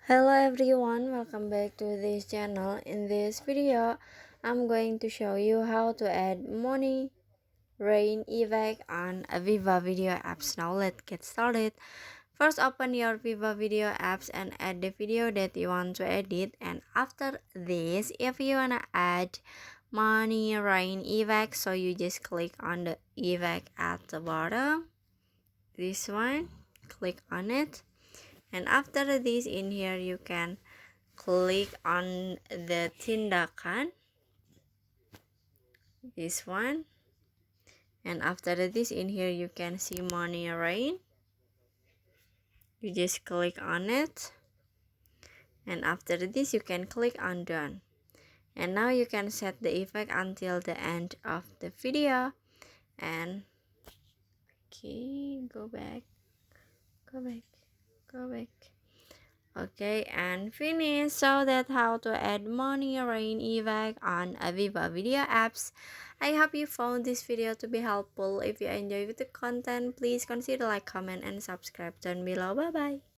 Hello everyone, welcome back to this channel. In this video, I'm going to show you how to add money rain effect on a VivaVideo apps. Now let's get started. First, open your VivaVideo apps and add the video that you want to edit. And after this, if you wanna add money rain effect, so you just click on the effect at the bottom. This one, click on it. And after this, in here you can click on the tindakan, this one, and after this, in here you can see money rain. You just click on it, and after this you can click on done. And now you can set the effect until the end of the video. And okay, go back. Okay, and finish. So that's how to add money rain effect on a VivaVideo apps. I hope you found this video to be helpful. If you enjoyed the content, please consider like, comment, and subscribe down below. Bye bye.